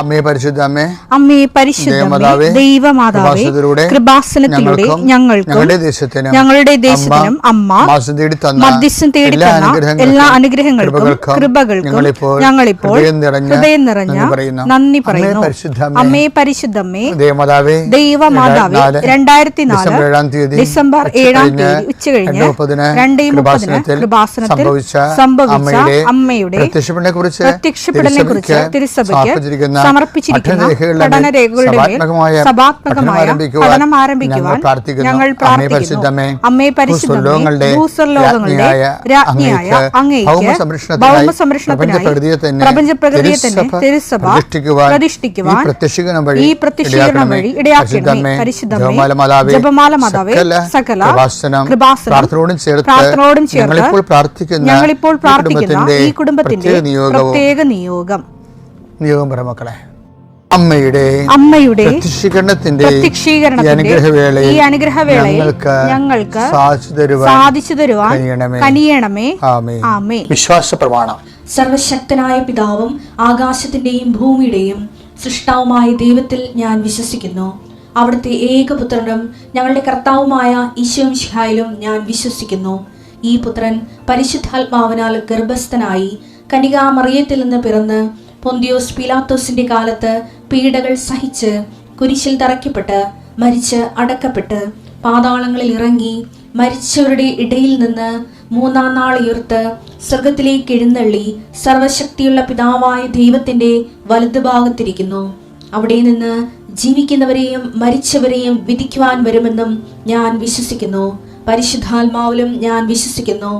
അമ്മേ പരിശുദ്ധ അമ്മേ പരിശുദ്ധ ദൈവമാതാവേ, കൃപാസനത്തിലൂടെ ഞങ്ങൾക്കും ഞങ്ങളുടെ ദേശത്തിനും അമ്മ മധ്യസ്ഥം തേടി തന്ന എല്ലാ അനുഗ്രഹങ്ങൾക്കും കൃപകൾക്കും ഞങ്ങളിപ്പോൾ ഹൃദയം നിറഞ്ഞ നന്ദി പറയുന്നു. അമ്മേ പരിശുദ്ധമ്മേ ദൈവമാതാവേ, 2004 ഡിസംബർ 7 ഉച്ചകഴിഞ്ഞ് 2:30 കൃപാസനത്തിൽ സംഭവിച്ച അമ്മയുടെ പ്രത്യക്ഷപ്പെടലിനെ കുറിച്ച് തിരുസഭയ്ക്ക് സമർപ്പിച്ചിരിക്കുന്ന പഠനരേഖകളുടെ മേൽ സഭാത്മകമായ പഠനം ആരംഭിക്കുവാൻ ഞങ്ങൾ പ്രാർത്ഥിക്കുന്നു. അമ്മേ പരിശുദ്ധമേ, ഭൂസ്വർലോകങ്ങളുടെ രാജ്ഞിയായ അങ്ങേയ്ക്ക് ഭൗമസംരക്ഷണത്തിനായി പ്രപഞ്ചപ്രകൃതിയെ തന്നെ തിരുസഭ പ്രതിഷ്ഠിക്കുവാൻ ഈ പ്രത്യക്ഷീകരണം വഴി ഇടയാക്കണമേ. പരിശുദ്ധമേ, ജപമാല മാതാവേ, സകല കൃപാസനം പ്രാർത്ഥനയോടും ചേർത്ത് ഞങ്ങളിപ്പോൾ പ്രാർത്ഥിക്കുന്ന ഈ കുടുംബത്തിന്റെ പ്രത്യേക നിയോഗം മക്കളെ, അമ്മയുടെ പ്രത്യക്ഷീകരണത്തിന്റെ ഈ അനുഗ്രഹവേളയിൽ ഞങ്ങൾക്ക് സാധിച്ചു തരുവാൻ കനിയണമേ. ആമേൻ. വിശ്വാസ പ്രമാണം. സർവശക്തനായ പിതാവും ആകാശത്തിന്റെയും ഭൂമിയുടെയും സൃഷ്ടാവുമായ ദൈവത്തിൽ ഞാൻ വിശ്വസിക്കുന്നു. അവിടുത്തെ ഏകപുത്രനും ഞങ്ങളുടെ കർത്താവുമായ ഈശോമിശിഹായിലും ഞാൻ വിശ്വസിക്കുന്നു. ഈ പുത്രൻ പരിശുദ്ധാത്മാവിനാൽ ഗർഭസ്ഥനായി കന്യകാമറിയത്തിൽ നിന്ന് പിറന്ന് പൊന്തിയോസ് പീലാത്തോസിന്റെ കാലത്ത് പീഡകൾ സഹിച്ച് കുരിശിൽ തറയ്ക്കപ്പെട്ട് മരിച്ച് അടക്കപ്പെട്ട് പാതാളങ്ങളിൽ ഇറങ്ങി മരിച്ചവരുടെ ഇടയിൽ നിന്ന് 3-ാം നാൾ ഉയർത്ത് സ്വർഗത്തിലേക്ക് എഴുന്നള്ളി സർവശക്തിയുള്ള പിതാവായ ദൈവത്തിന്റെ വലതുഭാഗത്തിരിക്കുന്നു. അവിടെ നിന്ന് ജീവിക്കുന്നവരെയും മരിച്ചവരെയും വിധിക്കുവാൻ വരുമെന്നും ഞാൻ വിശ്വസിക്കുന്നു. പരിശുദ്ധാത്മാവിലും ഞാൻ വിശ്വസിക്കുന്നു.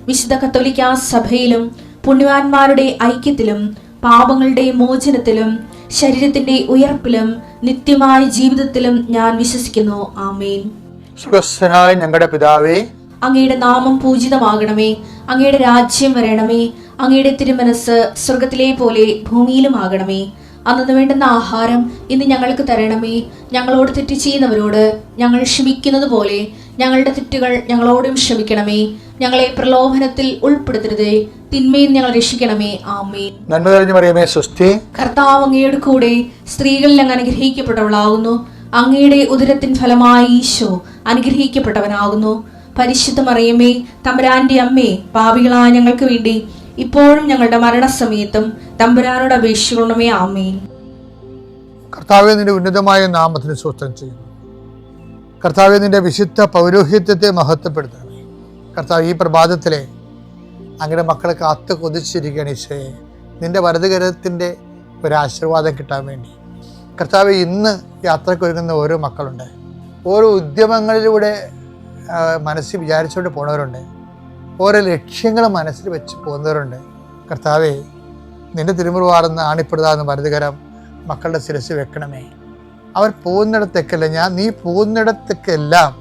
വിശുദ്ധ കത്തോലിക്കാ സഭയിലും പുണ്യവാന്മാരുടെ ഐക്യത്തിലും പാപങ്ങളുടെ മോചനത്തിലും ശരീരത്തിന്റെ ഉയർപ്പിലും നിത്യമായ ജീവിതത്തിലും ഞാൻ വിശ്വസിക്കുന്നു. ആമേൻ. സുഖസ്ഥനായ ഞങ്ങളുടെ പിതാവേ, അങ്ങയുടെ നാമം പൂജിതമാകണമേ. അങ്ങയുടെ രാജ്യം വരണമേ. അങ്ങയുടെ തിരുമനസ് സ്വർഗത്തിലെ പോലെ ഭൂമിയിലും ആകണമേ. അന്നു വേണ്ടുന്ന ആഹാരം ഇന്ന് ഞങ്ങൾക്ക് തരണമേ. ഞങ്ങളോട് തെറ്റ് ചെയ്യുന്നവരോട് ഞങ്ങൾ ക്ഷമിക്കുന്നത് പോലെ ഞങ്ങളുടെ തെറ്റുകൾ ഞങ്ങളോടും ക്ഷമിക്കണമേ. ഞങ്ങളെ പ്രലോഭനത്തിൽ ഉൾപ്പെടുത്തരുതേ, തിന്മയിൽ ഞങ്ങൾ രക്ഷിക്കണമേ. ആമേൻ. നന്മ നിറഞ്ഞ മറിയമേ, സ്വസ്തി. കർത്താവ് അങ്ങയുടെ കൂടെ സ്ത്രീകളിൽ അങ്ങ് അനുഗ്രഹിക്കപ്പെട്ടവളാകുന്നു. അങ്ങയുടെ ഉദരത്തിൻ ഫലമായി ഈശോ അനുഗ്രഹിക്കപ്പെട്ടവനാകുന്നു. പരിശുദ്ധ മറിയമേ, തമ്പുരാന്റെ അമ്മേ, പാപികളായ ഞങ്ങൾക്ക് വേണ്ടി ഇപ്പോഴും ഞങ്ങളുടെ മരണസമയത്തും തമ്പുരാനോട് അപേക്ഷിക്കണമേ. ആമേൻ. കർത്താവേ, നിന്റെ ഉന്നതമായ നാമത്തിന് സ്തോത്രം ചെയ്യുന്നു. കർത്താവേ, നിന്റെ വിശുദ്ധ പൗരോഹിത്യത്തെ മഹത്വപ്പെടുത്തണമേ. കർത്താവ്, ഈ പ്രഭാതത്തിലെ അങ്ങയുടെ മക്കളെ കാത്ത് കൊതിച്ചിരിക്കുകയാണ് ഈശോയെ. നിന്റെ വലതുകരത്തിൻ്റെ ഒരാശീർവാദം കിട്ടാൻ വേണ്ടി. കർത്താവെ, ഇന്ന് യാത്രയ്ക്ക് ഒരുങ്ങുന്ന ഓരോ മക്കളുണ്ട്. ഓരോ ഉദ്യമങ്ങളിലൂടെ മനസ്സിൽ വിചാരിച്ചുകൊണ്ട് പോകുന്നവരുണ്ട്. ഓരോ ലക്ഷ്യങ്ങൾ മനസ്സിൽ വെച്ച് പോകുന്നവരുണ്ട്. കർത്താവെ, നിന്റെ തിരുമുറുവാർന്ന് ആണിപ്പെടുതാന്ന് വലതുകരം മക്കളുടെ ശിരസ് വെക്കണമേ. അവർ പോകുന്നിടത്തേക്കല്ല, നീ പോകുന്നിടത്തേക്കെല്ലാം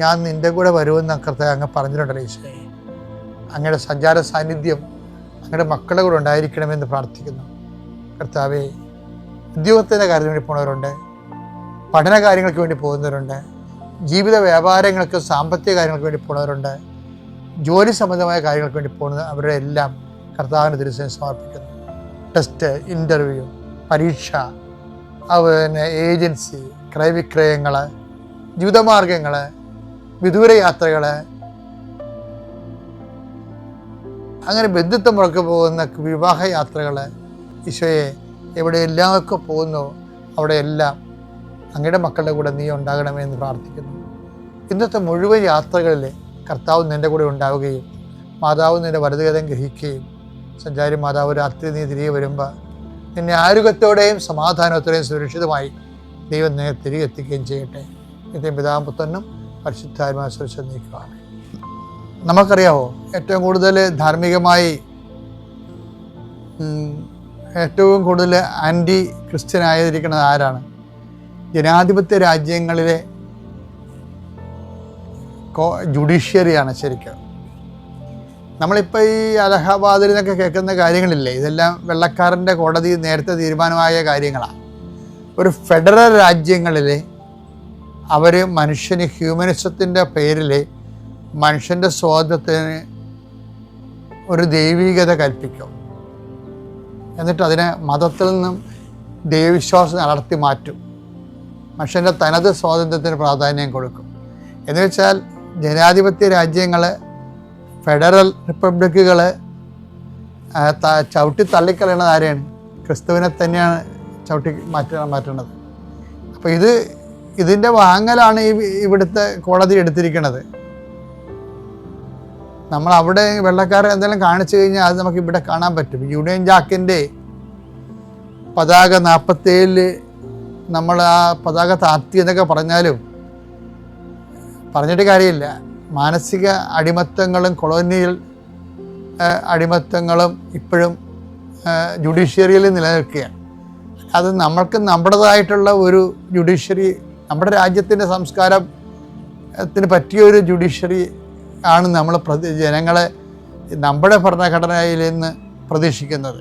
ഞാൻ നിന്റെ കൂടെ വരുമെന്ന് കർത്താവ് അങ്ങ് പറഞ്ഞിട്ടുണ്ടല്ലോ ഈശോയെ. അങ്ങയുടെ സഞ്ചാര സാന്നിധ്യം അങ്ങയുടെ മക്കളുടെ കൂടെ ഉണ്ടായിരിക്കണമെന്ന് പ്രാർത്ഥിക്കുന്നു. കർത്താവെ, ഉദ്യോഗത്തിൻ്റെ കാര്യത്തിന് വേണ്ടി പോകുന്നവരുണ്ട്, പഠന കാര്യങ്ങൾക്ക് വേണ്ടി പോകുന്നവരുണ്ട്, ജീവിത വ്യാപാരങ്ങൾക്ക് സാമ്പത്തിക കാര്യങ്ങൾക്ക് വേണ്ടി പോകുന്നവരുണ്ട്, ജോലി സംബന്ധമായ കാര്യങ്ങൾക്ക് വേണ്ടി പോകുന്നത് അവരുടെ എല്ലാം കർത്താവിന് തിരുസേന സമർപ്പിക്കുന്നു. ടെസ്റ്റ്, ഇൻ്റർവ്യൂ, പരീക്ഷ, അതുപോലെ ഏജൻസി, ക്രയവിക്രയങ്ങൾ, ജീവിതമാർഗങ്ങൾ, വിദൂര യാത്രകൾ, അങ്ങനെ ബന്ധുത്വം മുറക്ക് പോകുന്ന വിവാഹ യാത്രകൾ, ഈശോയെ എവിടെയെല്ലാമൊക്കെ പോകുന്നു അവിടെയെല്ലാം അങ്ങയുടെ മക്കളുടെ കൂടെ നീ ഉണ്ടാകണമേ എന്ന് പ്രാർത്ഥിക്കുന്നു. ഇന്നത്തെ മുഴുവൻ യാത്രകളിൽ കർത്താവ് നിൻ്റെ കൂടെ ഉണ്ടാവുകയും മാതാവ് നിൻ്റെ വലതുകരം ഗ്രഹിക്കുകയും സഞ്ചാരി മാതാവ് രാത്രി നീ തിരികെ വരുമ്പോൾ നിന്നെ ആരോഗ്യത്തോടെയും സമാധാനത്തോടെയും സുരക്ഷിതമായി ദൈവം നിന്നെ തിരികെ എത്തിക്കുകയും ചെയ്യട്ടെ. നിത്യം പിതാവും പുത്രനും പരിശുദ്ധാത്മാവും സുരക്ഷ നീക്കുവാണ്. നമുക്കറിയാമോ, ഏറ്റവും കൂടുതൽ ധാർമ്മികമായി ഏറ്റവും കൂടുതൽ ആൻറ്റി ക്രിസ്ത്യൻ ആയിരിക്കുന്നത് ആരാണ്? ജനാധിപത്യ രാജ്യങ്ങളിലെ ജുഡീഷ്യറിയാണ് ശരിക്കും. നമ്മളിപ്പോൾ ഈ അലഹബാദിൽ നിന്നൊക്കെ കേൾക്കുന്ന കാര്യങ്ങളില്ലേ, ഇതെല്ലാം വെള്ളക്കാരൻ്റെ കോടതി നേരത്തെ തീരുമാനമായ കാര്യങ്ങളാണ്. ഒരു ഫെഡറൽ രാജ്യങ്ങളിൽ അവർ മനുഷ്യന് ഹ്യൂമനിസത്തിൻ്റെ പേരിൽ മനുഷ്യൻ്റെ സ്വാതന്ത്ര്യത്തിന് ഒരു ദൈവികത കൽപ്പിക്കും. എന്നിട്ട് അതിനെ മതത്തിൽ നിന്നും ദൈവവിശ്വാസം അടർത്തി മാറ്റും. മനുഷ്യൻ്റെ തനത് സ്വാതന്ത്ര്യത്തിന് പ്രാധാന്യം കൊടുക്കും. എന്ന് വെച്ചാൽ ജനാധിപത്യ രാജ്യങ്ങൾ, ഫെഡറൽ റിപ്പബ്ലിക്കുകൾ ചവിട്ടി തള്ളിക്കളയണത് ആരെയാണ്? ക്രിസ്തുവിനെ തന്നെയാണ് ചവിട്ടി മാറ്റുന്നത്. അപ്പോൾ ഇതിൻ്റെ വാങ്ങലാണ് ഇവിടുത്തെ കോടതി എടുത്തിരിക്കുന്നത്. നമ്മൾ അവിടെ വെള്ളക്കാരെ എന്തെങ്കിലും കാണിച്ചു കഴിഞ്ഞാൽ അത് നമുക്ക് ഇവിടെ കാണാൻ പറ്റും. യൂണിയൻ ജാക്കിൻ്റെ പതാക 47 നമ്മൾ ആ പതാക താഴ്ത്തി എന്നൊക്കെ പറഞ്ഞിട്ട് കാര്യമില്ല. മാനസിക അടിമത്തങ്ങളും കൊളോണിയൽ അടിമത്തങ്ങളും ഇപ്പോഴും ജുഡീഷ്യറിയിൽ നിലനിൽക്കുകയാണ്. അത് നമ്മൾക്ക് നമ്മുടേതായിട്ടുള്ള ഒരു ജുഡീഷ്യറി, നമ്മുടെ രാജ്യത്തിൻ്റെ സംസ്കാരത്തിന് പറ്റിയൊരു ജുഡീഷ്യറി ആണ് നമ്മൾ ജനങ്ങളെ നമ്മുടെ ഭരണഘടനയിൽ നിന്ന് പ്രതീക്ഷിക്കുന്നത്.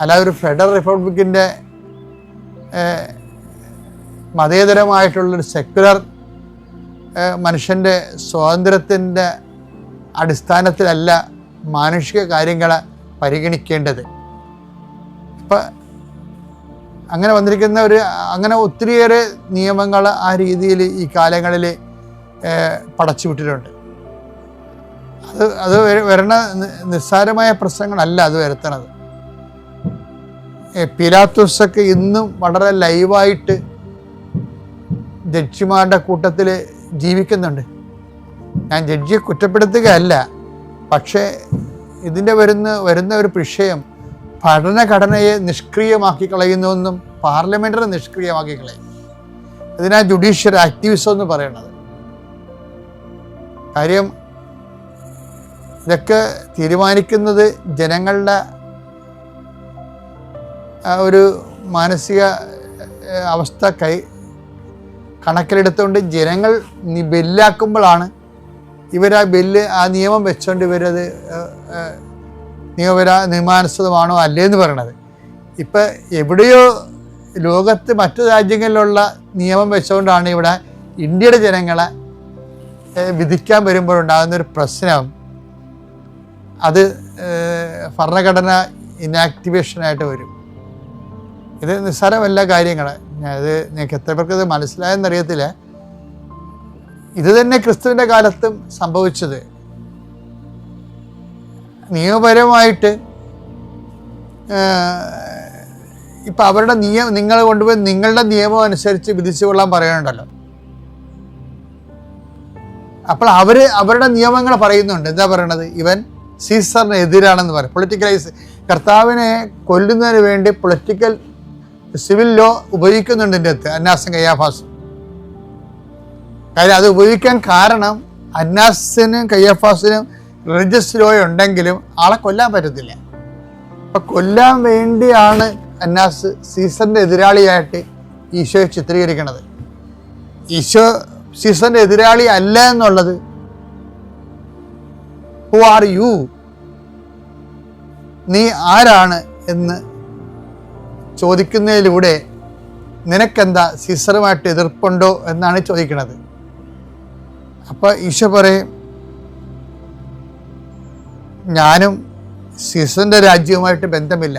അല്ലാതെ ഒരു ഫെഡറൽ റിപ്പബ്ലിക്കിൻ്റെ മതേതരമായിട്ടുള്ളൊരു സെക്യുലർ മനുഷ്യൻ്റെ സ്വാതന്ത്ര്യത്തിൻ്റെ അടിസ്ഥാനത്തിലല്ല മാനുഷിക കാര്യങ്ങളെ പരിഗണിക്കേണ്ടത്. ഇപ്പം അങ്ങനെ വന്നിരിക്കുന്ന അങ്ങനെ ഒത്തിരിയേറെ നിയമങ്ങൾ ആ രീതിയിൽ ഈ കാലങ്ങളിൽ പടച്ചുവിട്ടിട്ടുണ്ട്. അത് വരണ നിസ്സാരമായ പ്രശ്നങ്ങളല്ല അത് വരുത്തണത്. പിലാത്തോസൊക്കെ ഇന്നും വളരെ ലൈവായിട്ട് ജഡ്ജിമാരുടെ കൂട്ടത്തിൽ ജീവിക്കുന്നുണ്ട്. ഞാൻ ജഡ്ജിയെ കുറ്റപ്പെടുത്തുകയല്ല, പക്ഷേ ഇതിൻ്റെ വരുന്ന ഒരു വിഷയം ഭരണഘടനയെ നിഷ്ക്രിയമാക്കി കളയുന്നുവെന്നും പാർലമെൻറ്റിനെ നിഷ്ക്രിയമാക്കി കളയും. ഇതിനാ ജുഡീഷ്യൽ ആക്ടിവിസം എന്ന് പറയുന്നത്. കാര്യം ഇതൊക്കെ തീരുമാനിക്കുന്നത് ജനങ്ങളുടെ ഒരു മാനസിക അവസ്ഥ കണക്കിലെടുത്തുകൊണ്ട് ജനങ്ങൾ ബില്ലാക്കുമ്പോഴാണ് ആ നിയമം വെച്ചുകൊണ്ട് ഇവരത് നിയമാനുസൃതമാണോ അല്ലേന്ന് പറയണത്. ഇപ്പം എവിടെയോ ലോകത്ത് മറ്റു രാജ്യങ്ങളിലുള്ള നിയമം വെച്ചുകൊണ്ടാണ് ഇവിടെ ഇന്ത്യയുടെ ജനങ്ങളെ വിധിക്കാൻ വരുമ്പോഴുണ്ടാകുന്നൊരു പ്രശ്നം. അത് ഭരണഘടന ഇനാക്ടിവേഷനായിട്ട് വരും. ഇത് നിസ്സാരമല്ല കാര്യങ്ങൾ. ഇത് നിങ്ങൾക്ക് എത്ര പേർക്ക് ഇത് മനസ്സിലായെന്നറിയത്തില്ല. ഇത് തന്നെ ക്രിസ്തുവിൻ്റെ കാലത്തും സംഭവിച്ചത്. നിയമപരമായിട്ട് ഇപ്പം അവരുടെ നിങ്ങൾ കൊണ്ടുപോയി നിങ്ങളുടെ നിയമം അനുസരിച്ച് വിധിച്ചു കൊള്ളാൻ പറയുന്നുണ്ടല്ലോ. അപ്പോൾ അവരുടെ നിയമങ്ങൾ പറയുന്നുണ്ട്. എന്താ പറയണത്? ഇവൻ സീസറിന് എതിരാണെന്ന് പറയും. പൊളിറ്റിക്കലൈസ് കർത്താവിനെ കൊല്ലുന്നതിന് വേണ്ടി പൊളിറ്റിക്കൽ സിവിൽ ലോ ഉപയോഗിക്കുന്നുണ്ട് ഇതിൻ്റെ അകത്ത് അന്നാസും കയ്യാഫാസും. കാര്യം അത് ഉപയോഗിക്കാൻ കാരണം അന്നാസിനും കയ്യാഫാസിനും റിലീജിയസ് ലോ ഉണ്ടെങ്കിലും ആളെ കൊല്ലാൻ പറ്റത്തില്ല. അപ്പം കൊല്ലാൻ വേണ്ടിയാണ് അന്നാസ് സീസറിൻ്റെ എതിരാളിയായിട്ട് ഈശോയെ ചിത്രീകരിക്കുന്നത്. ഈശോ സീസറിൻ്റെ എതിരാളി അല്ല എന്നുള്ളത് ഹു ആർ യു, നീ ആരാണ് എന്ന് ചോദിക്കുന്നതിലൂടെ നിനക്കെന്താ സീസറുമായിട്ട് എതിർപ്പുണ്ടോ എന്നാണ് ചോദിക്കുന്നത്. അപ്പോൾ ഈശോ പറയും, ഞാനും സീസറിൻ്റെ രാജ്യവുമായിട്ട് ബന്ധമില്ല,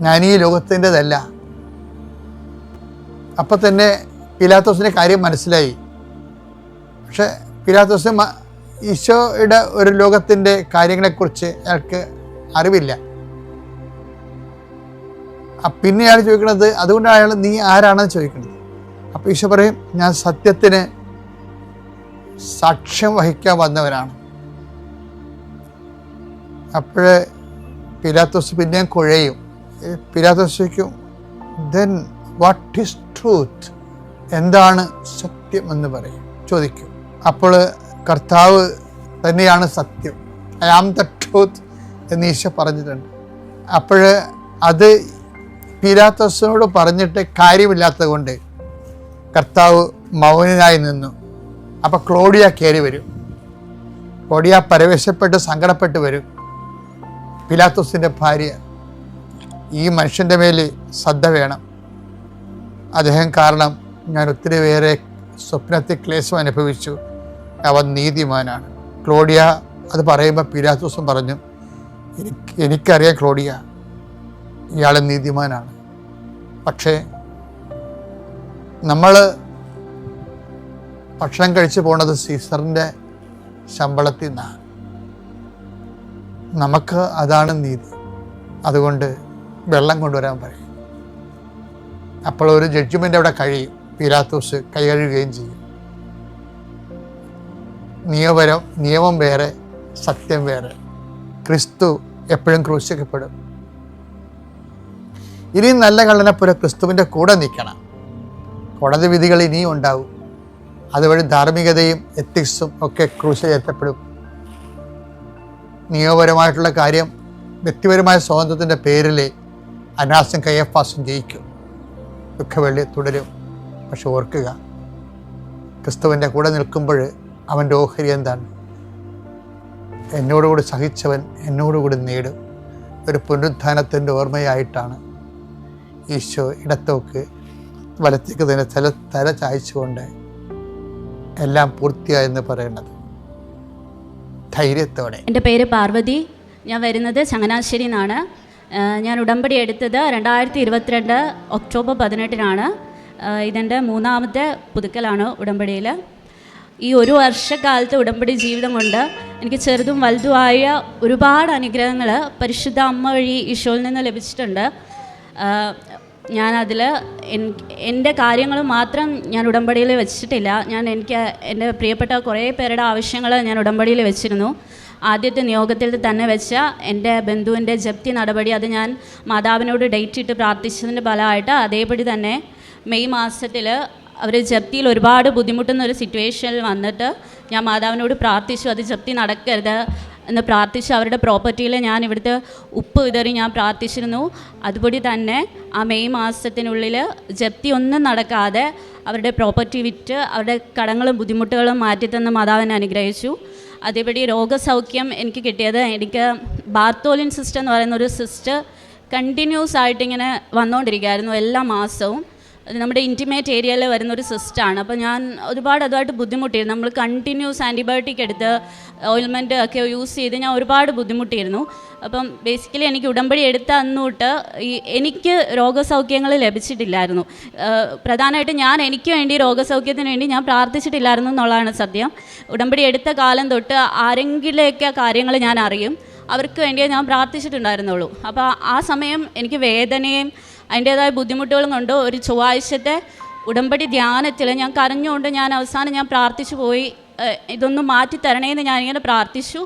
ഞാൻ ഈ ലോകത്തിൻ്റെതല്ല. അപ്പം തന്നെ പിലാത്തോസിൻ്റെ കാര്യം മനസ്സിലായി. പക്ഷെ പിലാത്തോസിന് ഈശോയുടെ ഒരു ലോകത്തിൻ്റെ കാര്യങ്ങളെക്കുറിച്ച് അയാൾക്ക് അറിവില്ല. പിന്നെ അയാൾ ചോദിക്കുന്നത്, അതുകൊണ്ടാണ് അയാൾ നീ ആരാണെന്ന് ചോദിക്കുന്നത്. അപ്പോൾ ഈശോ പറയും, ഞാൻ സത്യത്തിന് സാക്ഷ്യം വഹിക്കാൻ വന്നവനാണ്. അപ്പോൾ പിലാത്തോസ് പിന്നെയും കുഴയും. പിലാത്തോസ് ചോദിക്കും, ദെൻ വാട്ട് ഈസ് ട്രൂത്ത്, എന്താണ് സത്യം എന്ന് പറയും ചോദിക്കും. അപ്പോൾ കർത്താവ് തന്നെയാണ് സത്യം, ഐ ആം ദ ട്രൂത്ത് എന്ന് ഈശോ പറഞ്ഞിട്ടുണ്ട്. അപ്പോൾ അത് പിലാത്തോസിനോട് പറഞ്ഞിട്ട് കാര്യമില്ലാത്തത് കൊണ്ട് കർത്താവ് മൗനനായി നിന്നു. അപ്പോൾ ക്ലോഡിയ കയറി വരും. ക്ലോഡിയ പരവേശപ്പെട്ട് സങ്കടപ്പെട്ട് വരും. പിലാത്തോസിൻ്റെ ഭാര്യ, ഈ മനുഷ്യൻ്റെ മേൽ ശ്രദ്ധ വേണം, അദ്ദേഹം കാരണം ഞാൻ ഒത്തിരി പേരെ സ്വപ്നത്തിൽ ക്ലേശം അനുഭവിച്ചു, അവൻ നീതിമാനാണ്. ക്ലോഡിയ അത് പറയുമ്പോൾ പിലാത്തോസും പറഞ്ഞു, എനിക്കറിയാം ക്ലോഡിയ, ഇയാൾ നീതിമാനാണ്. പക്ഷേ നമ്മൾ ഭക്ഷണം കഴിച്ചു പോണത് സീസറിൻ്റെ ശമ്പളത്തിൽ നിന്നാണ്. നമുക്ക് അതാണ് നീതി. അതുകൊണ്ട് വെള്ളം കൊണ്ടുവരാൻ പറയും. അപ്പോൾ ഒരു ജഡ്ജ്മെൻ്റ് അവിടെ കഴിയും. പീലാത്തോസ് കൈ കഴുകുകയും ചെയ്യും. നിയമം വേറെ, സത്യം വേറെ. ക്രിസ്തു എപ്പോഴും ക്രൂശിക്കപ്പെടും. ഇനിയും നല്ല കള്ളനെപ്പോലെ ക്രിസ്തുവിൻ്റെ കൂടെ നിൽക്കണം. കോടതി വിധികൾ ഇനിയും ഉണ്ടാവും. അതുവഴി ധാർമ്മികതയും എത്തിക്സും ഒക്കെ ക്രൂശിക്കപ്പെടും. നിയമപരമായിട്ടുള്ള കാര്യം വ്യക്തിപരമായ സ്വാതന്ത്ര്യത്തിൻ്റെ പേരിൽ അനാസും കയ്യഫാസും ജയിക്കും. ദുഃഖവെള്ളി തുടരും. പക്ഷെ ഓർക്കുക, ക്രിസ്തുവിൻ്റെ കൂടെ നിൽക്കുമ്പോൾ അവൻ്റെ ഓഹരി എന്താണ്? എന്നോടുകൂടി സഹിച്ചവൻ എന്നോടുകൂടി നേടും. ഒരു പുനരുത്ഥാനത്തിൻ്റെ ഓർമ്മയായിട്ടാണ് ഈശോ ഇടത്തോക്ക് വലത്തേക്ക് തന്നെ തല ചായച്ചുകൊണ്ട് എല്ലാം പൂർത്തിയായെന്ന് പറയുന്നത്. ധൈര്യത്തോടെ. എൻ്റെ പേര് പാർവതി. ഞാൻ വരുന്നത് ചങ്ങനാശ്ശേരി നിന്നാണ്. ഞാൻ ഉടമ്പടി എടുത്തത് 2022 ഒക്ടോബർ 18 ഇതെൻ്റെ 3ാമത്തെ പുതുക്കലാണ് ഉടമ്പടിയിൽ. ഈ ഒരു വർഷക്കാലത്തെ ഉടമ്പടി ജീവിതം കൊണ്ട് എനിക്ക് ചെറുതും വലുതുമായ ഒരുപാട് അനുഗ്രഹങ്ങൾ പരിശുദ്ധ അമ്മ വഴി ഈശോയിൽ നിന്ന് ലഭിച്ചിട്ടുണ്ട്. ഞാനതിൽ എൻ്റെ കാര്യങ്ങൾ മാത്രം ഞാൻ ഉടമ്പടിയിൽ വെച്ചിട്ടില്ല. എൻ്റെ പ്രിയപ്പെട്ട കുറേ പേരുടെ ആവശ്യങ്ങൾ ഞാൻ ഉടമ്പടിയിൽ വെച്ചിരുന്നു. ആദ്യത്തെ നിയോഗത്തിൽ തന്നെ വെച്ച എൻ്റെ ബന്ധുവിൻ്റെ ജപ്തി നടപടി, അത് ഞാൻ മാതാവിനോട് ഡേറ്റ് ഇട്ട് പ്രാർത്ഥിച്ചതിൻ്റെ ഫലമായിട്ട് അതേപടി തന്നെ മെയ് മാസത്തിൽ അവർ ജപ്തിയിൽ ഒരുപാട് ബുദ്ധിമുട്ടുന്ന ഒരു സിറ്റുവേഷനിൽ വന്നിട്ട് ഞാൻ മാതാവിനോട് പ്രാർത്ഥിച്ചു, അത് ജപ്തി നടക്കരുത് എന്ന് പ്രാർത്ഥിച്ചു. അവരുടെ പ്രോപ്പർട്ടിയിൽ ഞാൻ ഇവിടുത്തെ ഉപ്പ് വിതറി ഞാൻ പ്രാർത്ഥിച്ചിരുന്നു. അതുപടി തന്നെ ആ മെയ് മാസത്തിനുള്ളിൽ ജപ്തി ഒന്നും നടക്കാതെ അവരുടെ പ്രോപ്പർട്ടി വിറ്റ് അവരുടെ കടങ്ങളും ബുദ്ധിമുട്ടുകളും മാറ്റിത്തന്ന് മാതാവിനെ അനുഗ്രഹിച്ചു. അതേപടി രോഗസൗഖ്യം എനിക്ക് കിട്ടിയത്, എനിക്ക് ബാർത്തോലിൻ സിസ്റ്റർ എന്ന് പറയുന്ന ഒരു സിസ്റ്റർ കണ്ടിന്യൂസ് ആയിട്ട് ഇങ്ങനെ വന്നുകൊണ്ടിരിക്കുകയായിരുന്നു എല്ലാ മാസവും. അത് നമ്മുടെ ഇൻറ്റിമേറ്റ് ഏരിയയിൽ വരുന്നൊരു സിസ്റ്റാണ്. അപ്പോൾ ഞാൻ ഒരുപാട് അതുമായിട്ട് ബുദ്ധിമുട്ടിയിരുന്നു. നമ്മൾ കണ്ടിന്യൂസ് ആൻറ്റിബയോട്ടിക് എടുത്ത് ഓയിൽമെൻറ്റ് ഒക്കെ യൂസ് ചെയ്ത് ഞാൻ ഒരുപാട് ബുദ്ധിമുട്ടിയിരുന്നു. അപ്പം ബേസിക്കലി എനിക്ക് ഉടമ്പടി എടുത്ത അന്നോട്ട് എനിക്ക് രോഗസൗഖ്യങ്ങൾ ലഭിച്ചിട്ടില്ലായിരുന്നു. പ്രധാനമായിട്ട് എനിക്ക് വേണ്ടി രോഗസൗഖ്യത്തിന് വേണ്ടി ഞാൻ പ്രാർത്ഥിച്ചിട്ടില്ലായിരുന്നു എന്നുള്ളതാണ് സത്യം. ഉടമ്പടി എടുത്ത കാലം തൊട്ട് ആരെങ്കിലുമൊക്കെ കാര്യങ്ങൾ ഞാൻ അറിയും, അവർക്ക് വേണ്ടിയേ ഞാൻ പ്രാർത്ഥിച്ചിട്ടുണ്ടായിരുന്നുള്ളൂ. അപ്പോൾ ആ സമയം എനിക്ക് വേദനയും അതിൻ്റേതായ ബുദ്ധിമുട്ടുകളും കൊണ്ട് ഒരു ചൊവ്വാഴ്ചത്തെ ഉടമ്പടി ധ്യാനത്തിൽ ഞാൻ കരഞ്ഞുകൊണ്ട് ഞാൻ അവസാനം പ്രാർത്ഥിച്ചു പോയി, ഇതൊന്നും മാറ്റിത്തരണേന്ന് ഞാനിങ്ങനെ പ്രാർത്ഥിച്ചു.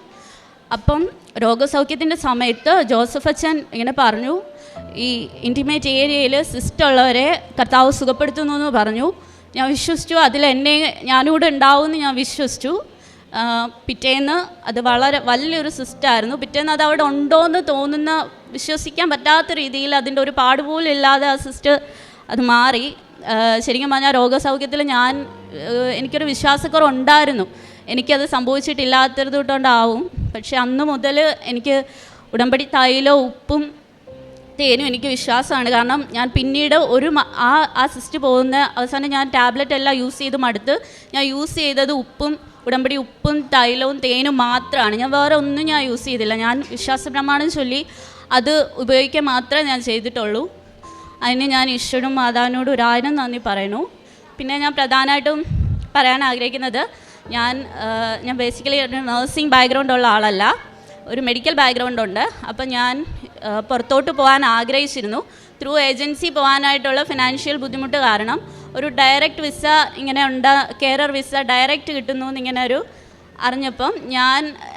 അപ്പം രോഗസൗഖ്യത്തിൻ്റെ സമയത്ത് ജോസഫ് അച്ഛൻ ഇങ്ങനെ പറഞ്ഞു, ഈ ഇൻറ്റിമേറ്റ് ഏരിയയിൽ സിസ്റ്റുള്ളവരെ കർത്താവ് സുഖപ്പെടുത്തുന്നു എന്ന് പറഞ്ഞു. ഞാൻ വിശ്വസിച്ചു, അതിൽ ഞാനിവിടെ ഉണ്ടാവുമെന്ന് ഞാൻ വിശ്വസിച്ചു. പിറ്റേന്ന് അത് വളരെ വലിയൊരു സിസ്റ്റായിരുന്നു. പിറ്റേന്ന് അത് അവിടെ ഉണ്ടോയെന്ന് തോന്നുന്ന, വിശ്വസിക്കാൻ പറ്റാത്ത രീതിയിൽ അതിൻ്റെ ഒരു പാടുപോലും ഇല്ലാതെ ആ സിസ്റ്റ് അത് മാറി. ശരിക്കും പറഞ്ഞാൽ രോഗസൗഖ്യത്തിൽ എനിക്കൊരു വിശ്വാസക്കുറവുണ്ടായിരുന്നു. എനിക്കത് സംഭവിച്ചിട്ടില്ലാത്തത് തൊണ്ടാവും. പക്ഷെ അന്ന് മുതൽ എനിക്ക് ഉടമ്പടി തൈലവും ഉപ്പും തേനും എനിക്ക് വിശ്വാസമാണ്. കാരണം ഞാൻ പിന്നീട് ആ സിസ്റ്റ് പോകുന്ന അവസാനം ഞാൻ ടാബ്ലറ്റ് എല്ലാം യൂസ് ചെയ്ത് മടുത്ത് ഞാൻ യൂസ് ചെയ്തത് ഉടമ്പടി ഉപ്പും തൈലവും തേനും മാത്രമാണ്. ഞാൻ വേറെ ഒന്നും ഞാൻ യൂസ് ചെയ്തില്ല. ഞാൻ വിശ്വാസ പ്രമാണം ചൊല്ലി അത് ഉപയോഗിക്കാൻ മാത്രമേ ഞാൻ ചെയ്തിട്ടുള്ളൂ. അതിന് ഞാൻ ഈശ്വരനും മാതാവിനോട് 1000 നന്ദി പറയുന്നു. പിന്നെ ഞാൻ പ്രധാനമായിട്ടും പറയാൻ ആഗ്രഹിക്കുന്നത്, ഞാൻ ബേസിക്കലി ഒരു നഴ്സിംഗ് ബാക്ക്ഗ്രൗണ്ട് ഉള്ള ആളല്ല, ഒരു മെഡിക്കൽ ബാക്ക്ഗ്രൗണ്ട് ഉണ്ട്. അപ്പം ഞാൻ പുറത്തോട്ട് പോകാൻ ആഗ്രഹിച്ചിരുന്നു. ത്രൂ ഏജൻസി പോകാനായിട്ടുള്ള ഫിനാൻഷ്യൽ ബുദ്ധിമുട്ട് കാരണം ഒരു ഡയറക്റ്റ് വിസ ഇങ്ങനെ കെയറർ വിസ ഡയറക്റ്റ് കിട്ടുന്നു എന്നിങ്ങനെ അറിഞ്ഞപ്പം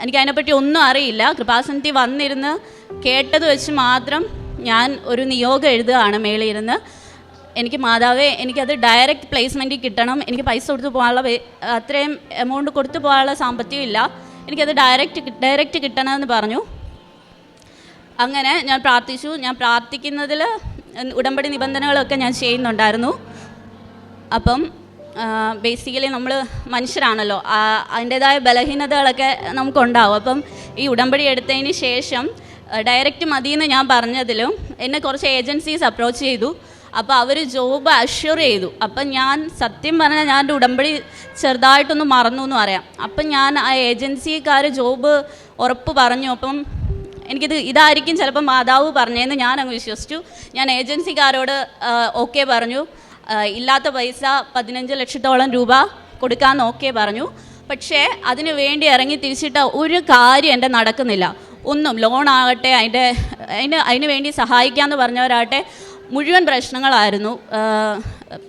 എനിക്ക് അതിനെപ്പറ്റി ഒന്നും അറിയില്ല. കൃപാസനത്തിൽ വന്നിരുന്ന് കേട്ടത് വെച്ച് മാത്രം ഞാൻ ഒരു നിയോഗം എഴുതുകയാണ് മേളിയിരുന്ന്. എനിക്ക് മാതാവേ, എനിക്കത് ഡയറക്റ്റ് പ്ലേസ്മെൻറ്റിൽ കിട്ടണം, എനിക്ക് പൈസ കൊടുത്ത് പോകാനുള്ള അത്രയും എമൗണ്ട് കൊടുത്തു പോകാനുള്ള സാമ്പത്തികം ഇല്ല, എനിക്കത് ഡയറക്റ്റ് കിട്ടണമെന്ന് പറഞ്ഞു. അങ്ങനെ ഞാൻ പ്രാർത്ഥിച്ചു. ഞാൻ പ്രാർത്ഥിക്കുന്നതിൽ ഉടമ്പടി നിബന്ധനകളൊക്കെ ഞാൻ ചെയ്യുന്നുണ്ടായിരുന്നു. അപ്പം ബേസിക്കലി നമ്മൾ മനുഷ്യരാണല്ലോ, അതിൻ്റേതായ ബലഹീനതകളൊക്കെ നമുക്കുണ്ടാവും. അപ്പം ഈ ഉടമ്പടി എടുത്തതിന് ശേഷം ഡയറക്റ്റ് മതിയെന്ന് ഞാൻ പറഞ്ഞതിലും എന്നെ കുറച്ച് ഏജൻസീസ് അപ്രോച്ച് ചെയ്തു. അപ്പോൾ അവർ ജോബ് അഷ്യൂർ ചെയ്തു. അപ്പം ഞാൻ സത്യം പറഞ്ഞാൽ ഞാൻ എൻ്റെ ഉടമ്പടി ചെറുതായിട്ടൊന്ന് മറന്നു എന്ന് പറയാം. അപ്പം ഞാൻ ആ ഏജൻസിക്കാർ ജോബ് ഉറപ്പ് പറഞ്ഞു. അപ്പം ഇതായിരിക്കും ചിലപ്പോൾ മാതാവ് പറഞ്ഞതെന്ന് ഞാൻ അങ്ങ് വിശ്വസിച്ചു. ഞാൻ ഏജൻസിക്കാരോട് ഓക്കെ പറഞ്ഞു. ഇല്ലാത്ത പൈസ 15 ലക്ഷത്തോളം രൂപ കൊടുക്കാമെന്ന് ഓക്കെ പറഞ്ഞു. പക്ഷേ അതിന് വേണ്ടി ഇറങ്ങി തിരിച്ചിട്ട ഒരു കാര്യം എൻ്റെ നടക്കുന്നില്ല. ഒന്നും ലോണാകട്ടെ അതിന് വേണ്ടി സഹായിക്കാമെന്ന് പറഞ്ഞവരാകട്ടെ മുഴുവൻ പ്രശ്നങ്ങളായിരുന്നു.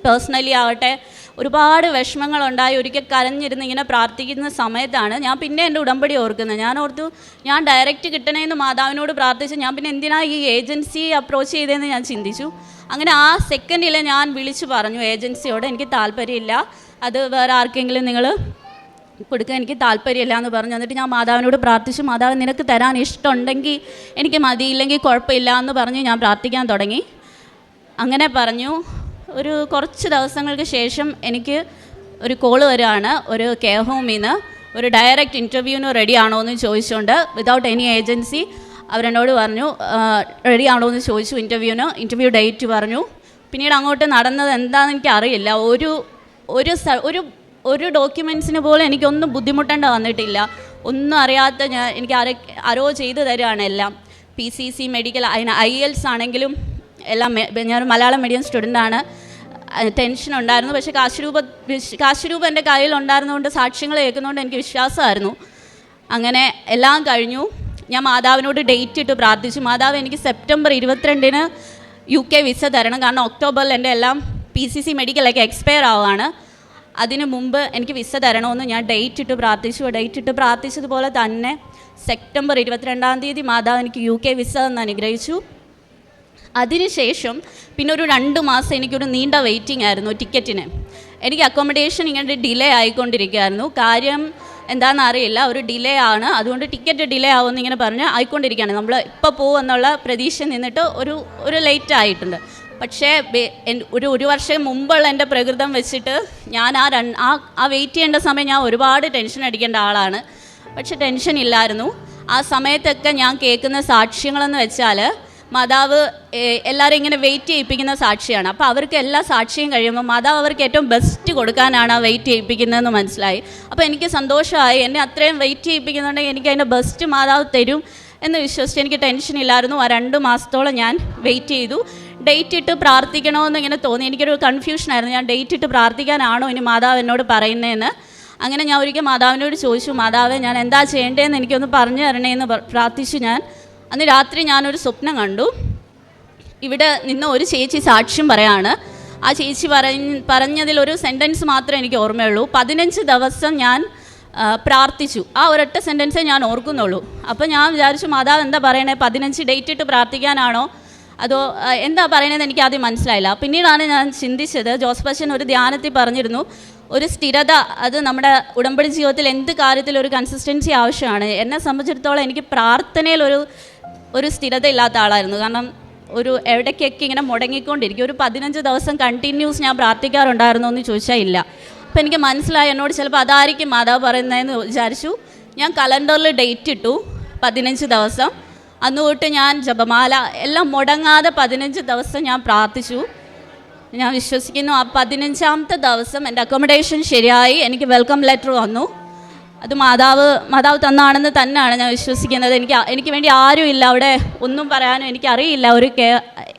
പേഴ്സണലി ആകട്ടെ ഒരുപാട് വിഷമങ്ങളുണ്ടായി. ഒരിക്കൽ കരഞ്ഞിരുന്ന് ഇങ്ങനെ പ്രാർത്ഥിക്കുന്ന സമയത്താണ് ഞാൻ പിന്നെ എൻ്റെ ഉടമ്പടി ഓർക്കുന്നത്. ഞാൻ ഓർത്തു ഞാൻ ഡയറക്റ്റ് കിട്ടണേന്ന് മാതാവിനോട് പ്രാർത്ഥിച്ചു. ഞാൻ പിന്നെ എന്തിനാ ഈ ഏജൻസി അപ്രോച്ച് ചെയ്തതെന്ന് ഞാൻ ചിന്തിച്ചു. അങ്ങനെ ആ സെക്കൻഡിൽ ഞാൻ വിളിച്ചു പറഞ്ഞു ഏജൻസിയോട് എനിക്ക് താല്പര്യമില്ല, അത് വേറെ ആർക്കെങ്കിലും നിങ്ങൾ കൊടുക്കാൻ എനിക്ക് താല്പര്യമില്ല എന്ന് പറഞ്ഞു. എന്നിട്ട് ഞാൻ മാതാവിനോട് പ്രാർത്ഥിച്ചു, മാതാവ് നിനക്ക് തരാൻ ഇഷ്ടമുണ്ടെങ്കിൽ എനിക്ക് മതിയില്ലെങ്കിൽ കുഴപ്പമില്ല എന്ന് പറഞ്ഞ് ഞാൻ പ്രാർത്ഥിക്കാൻ തുടങ്ങി. അങ്ങനെ പറഞ്ഞു. ഒരു കുറച്ച് ദിവസങ്ങൾക്ക് ശേഷം എനിക്ക് ഒരു കോള് വരികയാണ്. ഒരു കെയർ ഹോമിൽ നിന്ന് ഒരു ഡയറക്റ്റ് ഇൻ്റർവ്യൂവിന് റെഡി ആണോ എന്ന് ചോദിച്ചുകൊണ്ട് വിതൗട്ട് എനി ഏജൻസി അവരെന്നോട് പറഞ്ഞു റെഡി ആണോ എന്ന് ചോദിച്ചു. ഇൻ്റർവ്യൂ ഡേറ്റ് പറഞ്ഞു. പിന്നീട് അങ്ങോട്ട് നടന്നത് എന്താണെന്ന് എനിക്ക് അറിയില്ല. ഒരു ഡോക്യുമെൻറ്റ്സിന് പോലും എനിക്കൊന്നും ബുദ്ധിമുട്ടേണ്ട വന്നിട്ടില്ല. ഒന്നും അറിയാത്ത എനിക്ക് ആരോ ചെയ്തു തരികയാണ് എല്ലാം. PCC മെഡിക്കൽ, അതിന് IELTS ആണെങ്കിലും എല്ലാം. ഞാൻ മലയാളം മീഡിയം സ്റ്റുഡൻ്റാണ്. ടെൻഷൻ ഉണ്ടായിരുന്നു. പക്ഷേ കാശ് രൂപ എൻ്റെ കയ്യിൽ ഉണ്ടായിരുന്നതുകൊണ്ട് സാക്ഷ്യങ്ങൾ കേൾക്കുന്നതുകൊണ്ട് എനിക്ക് വിശ്വാസമായിരുന്നു. അങ്ങനെ എല്ലാം കഴിഞ്ഞു. ഞാൻ മാതാവിനോട് ഡേറ്റ് ഇട്ട് പ്രാർത്ഥിച്ചു. മാതാവ് എനിക്ക് സെപ്റ്റംബർ 22 UK വിസ തരണം. കാരണം ഒക്ടോബറിൽ എൻ്റെ എല്ലാം PCC മെഡിക്കലൊക്കെ എക്സ്പയർ ആവുകയാണ്. അതിന് മുമ്പ് എനിക്ക് വിസ തരണമെന്ന് ഞാൻ ഡേറ്റ് ഇട്ട് പ്രാർത്ഥിച്ചു. ഡേറ്റ് ഇട്ട് പ്രാർത്ഥിച്ചതുപോലെ തന്നെ സെപ്റ്റംബർ 22 മാതാവ് എനിക്ക് UK വിസ എന്ന് അനുഗ്രഹിച്ചു. അതിനുശേഷം പിന്നെ ഒരു 2 മാസം എനിക്കൊരു നീണ്ട വെയിറ്റിംഗ് ആയിരുന്നു ടിക്കറ്റിന്. എനിക്ക് അക്കോമഡേഷൻ ഇങ്ങനെ ഡിലേ ആയിക്കൊണ്ടിരിക്കുകയായിരുന്നു. കാര്യം എന്താണെന്ന് അറിയില്ല, ഒരു ഡിലേ ആണ്, അതുകൊണ്ട് ടിക്കറ്റ് ഡിലേ ആവുമെന്ന് ഇങ്ങനെ പറഞ്ഞ് ആയിക്കൊണ്ടിരിക്കുകയാണ്. നമ്മൾ ഇപ്പോൾ പോകുമെന്നുള്ള പ്രതീക്ഷ നിന്നിട്ട് ഒരു ലേറ്റ് ആയിട്ടുണ്ട്. പക്ഷേ ഒരു വർഷം മുമ്പുള്ള എൻ്റെ പ്രകൃതം വെച്ചിട്ട് ഞാൻ ആ വെയിറ്റ് ചെയ്യേണ്ട സമയം ഞാൻ ഒരുപാട് ടെൻഷൻ അടിക്കേണ്ട ആളാണ്. പക്ഷെ ടെൻഷൻ ഇല്ലായിരുന്നു. ആ സമയത്തൊക്കെ ഞാൻ കേൾക്കുന്ന സാക്ഷ്യങ്ങളെന്ന് വെച്ചാൽ മാതാവ് എല്ലാവരും ഇങ്ങനെ വെയിറ്റ് ചെയ്യിപ്പിക്കുന്ന സാക്ഷിയാണ്. അപ്പോൾ അവർക്ക് എല്ലാ സാക്ഷിയും കഴിയുമ്പോൾ മാതാവ് അവർക്ക് ഏറ്റവും ബെസ്റ്റ് കൊടുക്കാനാണ് ആ വെയിറ്റ് ചെയ്യിപ്പിക്കുന്നതെന്ന് മനസ്സിലായി. അപ്പോൾ എനിക്ക് സന്തോഷമായി. എന്നെ അത്രയും വെയിറ്റ് ചെയ്യിപ്പിക്കുന്നുണ്ടെങ്കിൽ എനിക്ക് അതിൻ്റെ ബെസ്റ്റ് മാതാവ് തരും എന്ന് വിശ്വസിച്ച് എനിക്ക് ടെൻഷൻ ഇല്ലായിരുന്നു. ആ 2 മാസത്തോളം ഞാൻ വെയിറ്റ് ചെയ്തു. ഡേറ്റ് ഇട്ട് പ്രാർത്ഥിക്കണമെന്ന് ഇങ്ങനെ തോന്നി. എനിക്കൊരു കൺഫ്യൂഷനായിരുന്നു, ഞാൻ ഡേറ്റ് ഇട്ട് പ്രാർത്ഥിക്കാനാണോ ഇനി മാതാവ് എന്നോട് പറയുന്നതെന്ന്. അങ്ങനെ ഞാൻ ഒരിക്കൽ മാതാവിനോട് ചോദിച്ചു, മാതാവേ ഞാൻ എന്താ ചെയ്യേണ്ടതെന്ന് എനിക്കൊന്ന് പറഞ്ഞു തരണേന്ന് പ്രാർത്ഥിച്ചു. ഞാൻ അന്ന് രാത്രി ഞാനൊരു സ്വപ്നം കണ്ടു. ഇവിടെ നിന്ന് ഒരു ചേച്ചി സാക്ഷ്യം പറയാണ്. ആ ചേച്ചി പറഞ്ഞതിലൊരു സെൻറ്റൻസ് മാത്രമേ എനിക്ക് ഓർമ്മയുള്ളൂ. 15 ദിവസം ഞാൻ പ്രാർത്ഥിച്ചു. ആ ഒരൊറ്റ സെൻറ്റൻസേ ഞാൻ ഓർക്കുന്നുള്ളൂ. അപ്പോൾ ഞാൻ വിചാരിച്ചു മാതാവ് എന്താ പറയണേ, 15 ഡേറ്റ് ഇട്ട് പ്രാർത്ഥിക്കാനാണോ അതോ എന്താ പറയണതെന്ന് എനിക്ക് ആദ്യം മനസ്സിലായില്ല. പിന്നീടാണ് ഞാൻ ചിന്തിച്ചത്, ജോസഫ് അച്ഛൻ ഒരു ധ്യാനത്തിൽ പറഞ്ഞിരുന്നു ഒരു സ്ഥിരത, അത് നമ്മുടെ ഉടമ്പടി ജീവിതത്തിൽ എന്ത് കാര്യത്തിലും ഒരു കൺസിസ്റ്റൻസി ആവശ്യമാണ്. എന്നെ സംബന്ധിച്ചിടത്തോളം എനിക്ക് പ്രാർത്ഥനയിൽ ഒരു സ്ഥിരത ഇല്ലാത്ത ആളായിരുന്നു. കാരണം എവിടേക്കൊക്കെ ഇങ്ങനെ മുടങ്ങിക്കൊണ്ടിരിക്കും. ഒരു 15 ദിവസം കണ്ടിന്യൂസ് ഞാൻ പ്രാർത്ഥിക്കാറുണ്ടായിരുന്നോ എന്ന് ചോദിച്ചാൽ ഇല്ല. അപ്പോൾ എനിക്ക് മനസ്സിലായി എന്നോട് ചിലപ്പോൾ അതായിരിക്കും മാതാവ് പറയുന്നതെന്ന് വിചാരിച്ചു. ഞാൻ കലണ്ടറിൽ ഡേറ്റ് ഇട്ടു 15 ദിവസം. അന്ന് തൊട്ട് ഞാൻ ജപമാല എല്ലാം മുടങ്ങാതെ 15 ദിവസം ഞാൻ പ്രാർത്ഥിച്ചു. ഞാൻ വിശ്വസിക്കുന്നു ആ 15ാമത്തെ ദിവസം എൻ്റെ അക്കോമഡേഷൻ ശരിയായി. എനിക്ക് വെൽക്കം ലെറ്റർ വന്നു. അത് മാതാവ് തന്നാണെന്ന് തന്നെയാണ് ഞാൻ വിശ്വസിക്കുന്നത്. എനിക്ക് വേണ്ടി ആരും ഇല്ല അവിടെ, ഒന്നും പറയാനും എനിക്കറിയില്ല.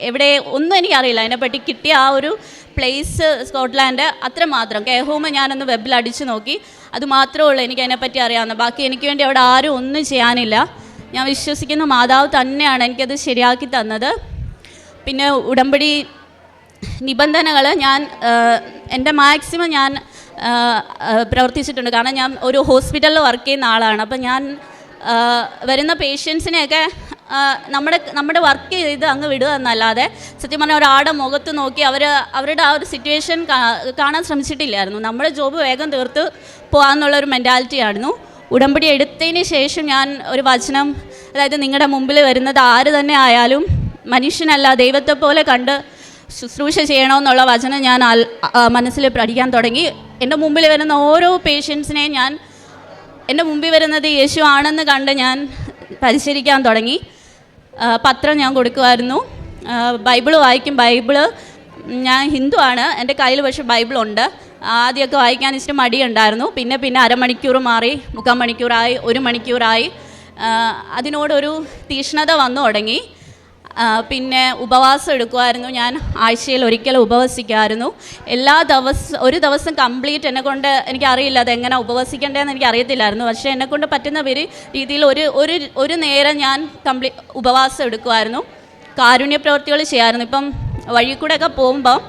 എവിടെ ഒന്നും എനിക്കറിയില്ല. അതിനെപ്പറ്റി കിട്ടിയ ആ ഒരു പ്ലേസ് സ്കോട്ട്ലാൻഡ് അത്രമാത്രം. കെയർ ഹോം ഞാനൊന്ന് വെബിൽ അടിച്ചു നോക്കി, അത് മാത്രമേ ഉള്ളൂ എനിക്ക് അതിനെപ്പറ്റി അറിയാവുന്ന. ബാക്കി എനിക്ക് വേണ്ടി അവിടെ ആരും ഒന്നും ചെയ്യാനില്ല. ഞാൻ വിശ്വസിക്കുന്നു മാതാവ് തന്നെയാണ് എനിക്കത് ശരിയാക്കി തന്നത്. പിന്നെ ഉടമ്പടി നിബന്ധനകൾ എൻ്റെ മാക്സിമം ഞാൻ പ്രവർത്തിച്ചിട്ടുണ്ട്. കാരണം ഞാൻ ഒരു ഹോസ്പിറ്റലിൽ വർക്ക് ചെയ്യുന്ന ആളാണ്. അപ്പം ഞാൻ വരുന്ന പേഷ്യൻസിനെയൊക്കെ നമ്മുടെ വർക്ക് ചെയ്ത് അങ്ങ് വിടുക എന്നല്ലാതെ സത്യം പറഞ്ഞാൽ ഒരാളുടെ മുഖത്ത് നോക്കി അവരുടെ ആ ഒരു സിറ്റുവേഷൻ കാണാൻ ശ്രമിച്ചിട്ടില്ലായിരുന്നു. നമ്മുടെ ജോബ് വേഗം തീർത്ത് പോകാമെന്നുള്ളൊരു മെൻറ്റാലിറ്റി ആയിരുന്നു. ഉടമ്പടി എടുത്തതിന് ശേഷം ഞാൻ ഒരു വചനം, അതായത് നിങ്ങളുടെ മുമ്പിൽ വരുന്നത് ആര് തന്നെ ആയാലും മനുഷ്യനല്ല ദൈവത്തെ പോലെ കണ്ട് ശുശ്രൂഷ ചെയ്യണമെന്നുള്ള വചനം ഞാൻ മനസ്സിൽ പഠിക്കാൻ തുടങ്ങി. എൻ്റെ മുമ്പിൽ വരുന്ന ഓരോ പേഷ്യൻസിനെയും എൻ്റെ മുമ്പിൽ വരുന്നത് യേശു ആണെന്ന് കണ്ട് ഞാൻ പരിശീലിക്കാൻ തുടങ്ങി. പത്രം ഞാൻ കൊടുക്കുമായിരുന്നു, ബൈബിള് വായിക്കും. ഞാൻ ഹിന്ദു ആണ്, എൻ്റെ കയ്യിൽ പക്ഷേ ബൈബിളുണ്ട്. ആദ്യമൊക്കെ വായിക്കാൻ ഇച്ചിരി മടിയുണ്ടായിരുന്നു. പിന്നെ അരമണിക്കൂർ മാറി, 3/4 മണിക്കൂറായി, 1 മണിക്കൂറായി. അതിനോടൊരു തീക്ഷ്ണത വന്നു തുടങ്ങി. പിന്നെ ഉപവാസം എടുക്കുമായിരുന്നു. ഞാൻ ആഴ്ചയിൽ ഒരിക്കൽ ഉപവസിക്കുമായിരുന്നു. ഒരു ദിവസം കംപ്ലീറ്റ് എന്നെക്കൊണ്ട്, എനിക്കറിയില്ല അതെങ്ങനെ ഉപവസിക്കേണ്ടതെന്ന് എനിക്കറിയത്തില്ലായിരുന്നു. പക്ഷേ എന്നെക്കൊണ്ട് പറ്റുന്ന രീതിയിൽ ഒരു നേരം ഞാൻ ഉപവാസം എടുക്കുമായിരുന്നു. കാരുണ്യ പ്രവൃത്തികൾ ചെയ്യാമായിരുന്നു. ഇപ്പം വഴി കൂടെയൊക്കെ പോകുമ്പം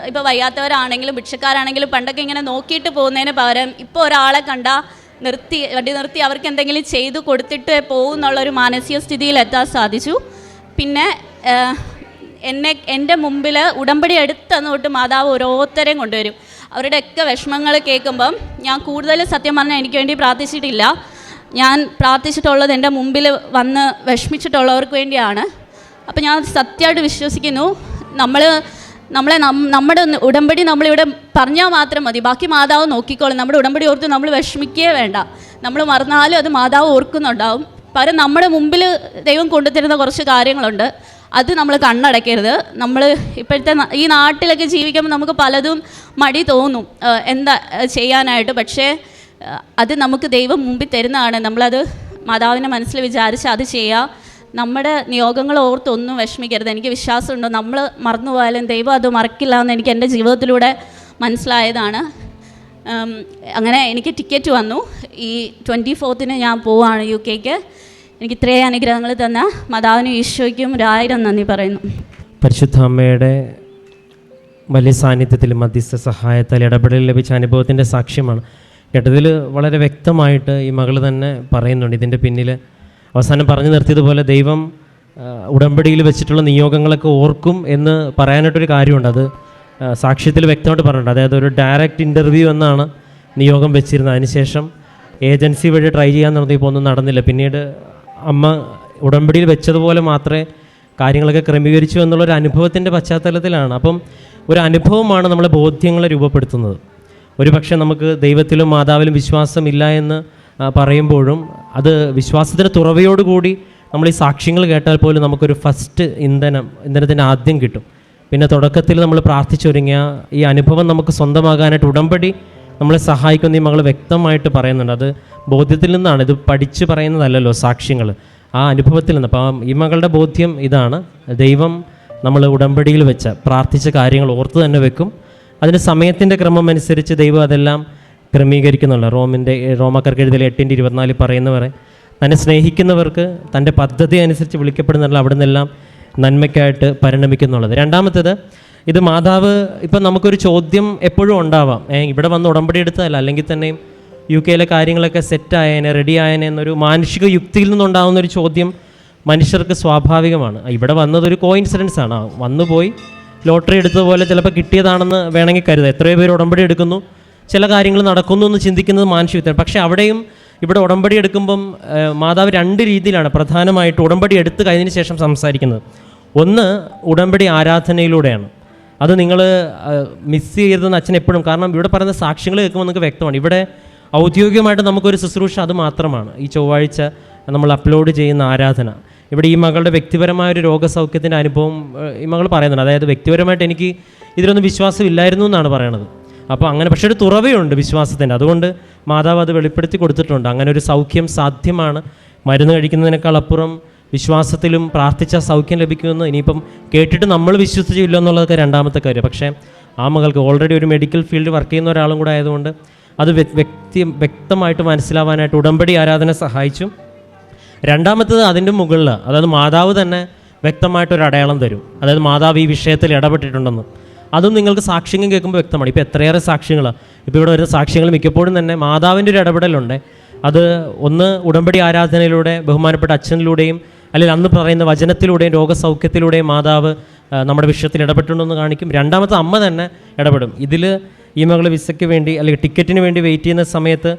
ഇപ്പോൾ വയ്യാത്തവരാണെങ്കിലും ഭിക്ഷക്കാരാണെങ്കിലും പണ്ടൊക്കെ ഇങ്ങനെ നോക്കിയിട്ട് പോകുന്നതിന് പകരം ഇപ്പോൾ ഒരാളെ കണ്ടാൽ വണ്ടി നിർത്തി അവർക്ക് എന്തെങ്കിലും ചെയ്തു കൊടുത്തിട്ട് പോകും എന്നുള്ളൊരു മാനസിക സ്ഥിതിയിൽ എത്താൻ സാധിച്ചു. പിന്നെ എൻ്റെ മുമ്പിൽ ഉടമ്പടി എടുത്തെന്ന് തൊട്ട് മാതാവ് ഓരോരുത്തരെയും കൊണ്ടുവരും. അവരുടെയൊക്കെ വിഷമങ്ങൾ കേൾക്കുമ്പം ഞാൻ കൂടുതൽ സത്യം പറഞ്ഞാൽ എനിക്ക് വേണ്ടി പ്രാർത്ഥിച്ചിട്ടില്ല. ഞാൻ പ്രാർത്ഥിച്ചിട്ടുള്ളത് എൻ്റെ മുമ്പിൽ വന്ന് വിഷമിച്ചിട്ടുള്ളവർക്ക് വേണ്ടിയാണ്. അപ്പം ഞാൻ സത്യമായിട്ട് വിശ്വസിക്കുന്നു, നമ്മുടെ ഉടമ്പടി നമ്മളിവിടെ പറഞ്ഞാൽ മാത്രം മതി, ബാക്കി മാതാവ് നോക്കിക്കോളും. നമ്മുടെ ഉടമ്പടി ഓർത്ത് നമ്മൾ വിഷമിക്കുകയേ വേണ്ട. നമ്മൾ മറന്നാലും അത് മാതാവ് ഓർക്കുന്നുണ്ടാവും. പകരം നമ്മുടെ മുമ്പിൽ ദൈവം കൊണ്ടുതരുന്ന കുറച്ച് കാര്യങ്ങളുണ്ട്, അത് നമ്മൾ കണ്ണടയ്ക്കരുത്. നമ്മൾ ഇപ്പോഴത്തെ ഈ നാട്ടിലൊക്കെ ജീവിക്കുമ്പോൾ നമുക്ക് പലതും മടി തോന്നും എന്താ ചെയ്യാനായിട്ട്. പക്ഷേ അത് നമുക്ക് ദൈവം മുമ്പിൽ തരുന്നതാണ്. നമ്മളത് മാതാവിനെ മനസ്സിൽ വിചാരിച്ച് അത് ചെയ്യുക. നമ്മുടെ നിയോഗങ്ങൾ ഓർത്തൊന്നും വിഷമിക്കരുത്. എനിക്ക് വിശ്വാസമുണ്ട്, നമ്മൾ മറന്നുപോയാലും ദൈവം അത് മറക്കില്ല എന്ന് എനിക്ക് എൻ്റെ ജീവിതത്തിലൂടെ മനസ്സിലായതാണ്. അങ്ങനെ എനിക്ക് ടിക്കറ്റ് വന്നു. ഈ 24 ഞാൻ പോവുകയാണ് UK. എനിക്ക് ഇത്രയും അനുഗ്രഹങ്ങൾ തന്ന മാതാവിനും ഈശോയ്ക്കും 1000 നന്ദി പറയുന്നു. പരിശുദ്ധ അമ്മയുടെ വലിയ സാന്നിധ്യത്തിൽ മധ്യസ്ഥ സഹായത്താൽ ഇടപെടൽ ലഭിച്ച അനുഭവത്തിൻ്റെ സാക്ഷ്യമാണ് കേട്ടതിൽ. വളരെ വ്യക്തമായിട്ട് ഈ മകൾ തന്നെ പറയുന്നുണ്ട് ഇതിൻ്റെ പിന്നിൽ. അവസാനം പറഞ്ഞു നിർത്തിയതുപോലെ ദൈവം ഉടമ്പടിയിൽ വെച്ചിട്ടുള്ള നിയോഗങ്ങളൊക്കെ ഓർക്കും എന്ന് പറയാനായിട്ടൊരു കാര്യമുണ്ട്. അത് സാക്ഷ്യത്തിൽ വ്യക്തമായിട്ട് പറഞ്ഞിട്ടുണ്ട്. അതായത് ഒരു ഡയറക്റ്റ് ഇൻ്റർവ്യൂ എന്നാണ് നിയോഗം വെച്ചിരുന്നത്. അതിനുശേഷം ഏജൻസി വഴി ട്രൈ ചെയ്യാൻ നടത്തിയപ്പോൾ ഒന്നും നടന്നില്ല. പിന്നീട് അമ്മ ഉടമ്പടിയിൽ വെച്ചതുപോലെ മാത്രമേ കാര്യങ്ങളൊക്കെ ക്രമീകരിച്ചു എന്നുള്ളൊരു അനുഭവത്തിൻ്റെ പശ്ചാത്തലത്തിലാണ്. അപ്പം ഒരു അനുഭവമാണ് നമ്മളെ ബോധ്യങ്ങളെ രൂപപ്പെടുത്തുന്നത്. ഒരു പക്ഷേ നമുക്ക് ദൈവത്തിലും മാതാവിലും വിശ്വാസമില്ല എന്ന് പറയുമ്പോഴും അത് വിശ്വാസത്തിൻ്റെ തുറവയോടുകൂടി നമ്മൾ ഈ സാക്ഷ്യങ്ങൾ കേട്ടാൽ പോലും നമുക്കൊരു ഫസ്റ്റ് ഇന്ധനത്തിന് ആദ്യം കിട്ടും. പിന്നെ തുടക്കത്തിൽ നമ്മൾ പ്രാർത്ഥിച്ചൊരുങ്ങിയ ഈ അനുഭവം നമുക്ക് സ്വന്തമാകാനായിട്ട് ഉടമ്പടി നമ്മളെ സഹായിക്കുന്ന ഈ മകൾ വ്യക്തമായിട്ട് പറയുന്നുണ്ട്. അത് ബോധ്യത്തിൽ നിന്നാണ്, ഇത് പഠിച്ച് പറയുന്നതല്ലല്ലോ സാക്ഷ്യങ്ങൾ, ആ അനുഭവത്തിൽ നിന്ന്. അപ്പം ഈ മകളുടെ ബോധ്യം ഇതാണ്, ദൈവം നമ്മൾ ഉടമ്പടിയിൽ വെച്ച പ്രാർത്ഥിച്ച കാര്യങ്ങൾ ഓർത്ത് തന്നെ വെക്കും. അതിന് സമയത്തിൻ്റെ ക്രമം അനുസരിച്ച് ദൈവം അതെല്ലാം ക്രമീകരിക്കുന്നുള്ള റോമാക്കാർക്ക് എഴുതിയ 8:24 പറയുന്നവരെ തന്നെ സ്നേഹിക്കുന്നവർക്ക് തൻ്റെ പദ്ധതി അനുസരിച്ച് വിളിക്കപ്പെടുന്നുള്ള അവിടെ നിന്നെല്ലാം നന്മയ്ക്കായിട്ട് പരിണമിക്കുന്നുള്ളത്. രണ്ടാമത്തേത്, ഇത് മാതാവ് ഇപ്പം നമുക്കൊരു ചോദ്യം എപ്പോഴും ഉണ്ടാവാം, ഇവിടെ വന്ന് ഉടമ്പടി എടുത്തതല്ല, അല്ലെങ്കിൽ തന്നെയും UK കാര്യങ്ങളൊക്കെ സെറ്റായേനെ റെഡി ആയേനെ എന്നൊരു മാനുഷിക യുക്തിയിൽ നിന്നുണ്ടാകുന്നൊരു ചോദ്യം മനുഷ്യർക്ക് സ്വാഭാവികമാണ്. ഇവിടെ വന്നതൊരു കോയിൻസിഡൻസ് ആണ്, വന്നുപോയി ലോട്ടറി എടുത്തതുപോലെ ചിലപ്പോൾ കിട്ടിയതാണെന്ന് വേണമെങ്കിൽ കരുതാം. എത്രയോ പേര് ഉടമ്പടി എടുക്കുന്നു, ചില കാര്യങ്ങൾ നടക്കുന്നു എന്ന് ചിന്തിക്കുന്നത് മാനുഷികത്വം. പക്ഷേ അവിടെയും ഇവിടെ ഉടമ്പടി എടുക്കുമ്പം മാതാവ് 2 രീതിയിലാണ് പ്രധാനമായിട്ട് ഉടമ്പടി എടുത്ത് കഴിഞ്ഞതിന് ശേഷം സംസാരിക്കുന്നത്. ഒന്ന്, ഉടമ്പടി ആരാധനയിലൂടെയാണ്. അത് നിങ്ങൾ മിസ് ചെയ്തതെന്ന് അച്ഛൻ എപ്പോഴും, കാരണം ഇവിടെ പറയുന്ന സാക്ഷ്യങ്ങൾ കേൾക്കുമ്പോൾ നിങ്ങൾക്ക് വ്യക്തമാണ് ഇവിടെ ഔദ്യോഗികമായിട്ട് നമുക്കൊരു ശുശ്രൂഷ അത് മാത്രമാണ്. ഈ ചൊവ്വാഴ്ച നമ്മൾ അപ്ലോഡ് ചെയ്യുന്ന ആരാധന. ഇവിടെ ഈ മകളുടെ വ്യക്തിപരമായൊരു രോഗസൗഖ്യത്തിൻ്റെ അനുഭവം ഈ മകൾ പറയുന്നുണ്ട്. അതായത് വ്യക്തിപരമായിട്ട് എനിക്ക് ഇതിലൊന്നും വിശ്വാസം ഇല്ലായിരുന്നു എന്നാണ് പറയണത്. അപ്പോൾ അങ്ങനെ, പക്ഷേ ഒരു തുറവയുണ്ട് വിശ്വാസത്തിൻ്റെ, അതുകൊണ്ട് മാതാവ് അത് വെളിപ്പെടുത്തി കൊടുത്തിട്ടുണ്ട്. അങ്ങനെ ഒരു സൗഖ്യം സാധ്യമാണ്. മരുന്ന് കഴിക്കുന്നതിനേക്കാൾ അപ്പുറം വിശ്വാസത്തിലും പ്രാർത്ഥിച്ച സൗഖ്യം ലഭിക്കുമെന്ന് ഇനിയിപ്പം കേട്ടിട്ട് നമ്മൾ വിശ്വസിച്ചില്ല എന്നുള്ളതൊക്കെ രണ്ടാമത്തെ കാര്യം. പക്ഷേ ആ മകൾക്ക് ഓൾറെഡി ഒരു മെഡിക്കൽ ഫീൽഡ് വർക്ക് ചെയ്യുന്ന ഒരാളും കൂടെ ആയതുകൊണ്ട് അത് വ്യക്തമായിട്ട് മനസ്സിലാവാനായിട്ട് ഉടമ്പടി ആരാധന സഹായിച്ചു. രണ്ടാമത്തത് അതിൻ്റെ മുകളിൽ, അതായത് മാതാവ് തന്നെ വ്യക്തമായിട്ടൊരു അടയാളം തരും. അതായത് മാതാവ് ഈ വിഷയത്തിൽ ഇടപെട്ടിട്ടുണ്ടെന്ന്. അതും നിങ്ങൾക്ക് സാക്ഷ്യങ്ങൾ കേൾക്കുമ്പോൾ വ്യക്തമാണ്. ഇപ്പോൾ എത്രയേറെ സാക്ഷ്യങ്ങളാണ് ഇപ്പോൾ ഇവിടെ വരുന്ന സാക്ഷ്യങ്ങൾ, മിക്കപ്പോഴും തന്നെ മാതാവിൻ്റെ ഒരു ഇടപെടലുണ്ട്. അത് ഒന്ന് ഉടമ്പടി ആരാധനയിലൂടെ ബഹുമാനപ്പെട്ട അച്ഛനിലൂടെയും അല്ലെങ്കിൽ അന്ന് പറയുന്ന വചനത്തിലൂടെയും രോഗസൗഖ്യത്തിലൂടെയും മാതാവ് നമ്മുടെ വിഷയത്തിൽ ഇടപെട്ടുണ്ടെന്ന് കാണിക്കും. രണ്ടാമത്തെ അമ്മ തന്നെ ഇടപെടും. ഇതിൽ ഈ മകൾ വിസയ്ക്ക് വേണ്ടി അല്ലെങ്കിൽ ടിക്കറ്റിന് വേണ്ടി വെയിറ്റ് ചെയ്യുന്ന സമയത്ത്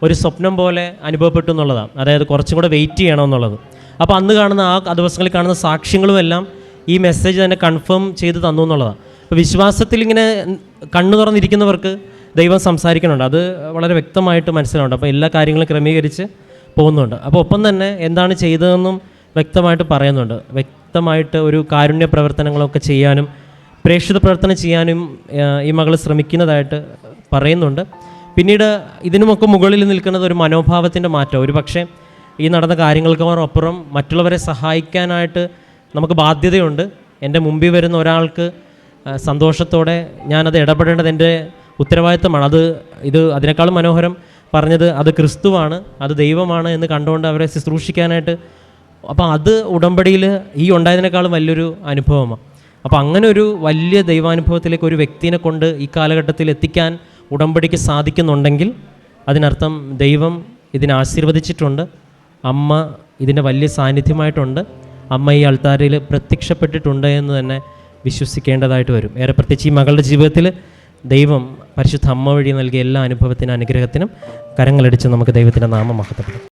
ഒരു സ്വപ്നം പോലെ അനുഭവപ്പെട്ടു എന്നുള്ളതാണ്. അതായത് കുറച്ചും കൂടെ വെയിറ്റ് ചെയ്യണമെന്നുള്ളത്. അപ്പോൾ അന്ന് കാണുന്ന ആ ദിവസങ്ങളിൽ കാണുന്ന സാക്ഷ്യങ്ങളും എല്ലാം ഈ മെസ്സേജ് തന്നെ കൺഫേം ചെയ്ത് തന്നു എന്നുള്ളതാണ്. അപ്പോൾ വിശ്വാസത്തിൽ ഇങ്ങനെ കണ്ണു തുറന്നിരിക്കുന്നവർക്ക് ദൈവം സംസാരിക്കുന്നുണ്ട്. അത് വളരെ വ്യക്തമായിട്ട് മനസ്സിലാവുന്നുണ്ട്. അപ്പോൾ എല്ലാ കാര്യങ്ങളും ക്രമീകരിച്ച് പോകുന്നുണ്ട്. അപ്പോൾ ഒപ്പം തന്നെ എന്താണ് ചെയ്തതെന്നും വ്യക്തമായിട്ട് പറയുന്നുണ്ട്. വ്യക്തമായിട്ട് ഒരു കാരുണ്യ പ്രവർത്തനങ്ങളൊക്കെ ചെയ്യാനും പ്രേക്ഷിത പ്രവർത്തനം ചെയ്യാനും ഈ മകൾ ശ്രമിക്കുന്നതായിട്ട് പറയുന്നുണ്ട്. പിന്നീട് ഇതിനുമൊക്കെ മുകളിൽ നിൽക്കുന്നത് ഒരു മനോഭാവത്തിൻ്റെ മാറ്റം. ഒരു പക്ഷേ ഈ നടന്ന കാര്യങ്ങൾക്കപ്പുറം മറ്റുള്ളവരെ സഹായിക്കാനായിട്ട് നമുക്ക് ബാധ്യതയുണ്ട്. എൻ്റെ മുമ്പിൽ വരുന്ന ഒരാൾക്ക് സന്തോഷത്തോടെ ഞാനത് ഇടപെടേണ്ടത് എൻ്റെ ഉത്തരവാദിത്തമാണ്. അതിനേക്കാളും മനോഹരം പറഞ്ഞത് അത് ക്രിസ്തുവാണ്, അത് ദൈവമാണ് എന്ന് കണ്ടുകൊണ്ട് അവരെ ശുശ്രൂഷിക്കാനായിട്ട്. അപ്പോൾ അത് ഉടമ്പടിയിൽ ഈ ഉണ്ടായതിനേക്കാളും വലിയൊരു അനുഭവമാണ്. അപ്പോൾ അങ്ങനെ ഒരു വലിയ ദൈവാനുഭവത്തിലേക്ക് ഒരു വ്യക്തിനെ കൊണ്ട് ഈ കാലഘട്ടത്തിൽ എത്തിക്കാൻ ഉടമ്പടിക്ക് സാധിക്കുന്നുണ്ടെങ്കിൽ അതിനർത്ഥം ദൈവം ഇതിനെ ആശീർവദിച്ചിട്ടുണ്ട്. അമ്മ ഇതിൻ്റെ വലിയ സാന്നിധ്യമായിട്ടുണ്ട്. അമ്മ ഈ അൾത്താരയിൽ പ്രത്യക്ഷപ്പെട്ടിട്ടുണ്ട് എന്ന് തന്നെ വിശ്വസിക്കേണ്ടതായിട്ട് വരും. ഏറെ പ്രത്യേകിച്ച് ഈ മകളുടെ ജീവിതത്തിൽ ദൈവം പരിശുദ്ധ അമ്മ വഴി നൽകിയ എല്ലാ അനുഭവത്തിനും അനുഗ്രഹത്തിനും കരങ്ങളടിച്ച് നമുക്ക് ദൈവത്തിൻ്റെ നാമം മഹത്വപ്പെടും.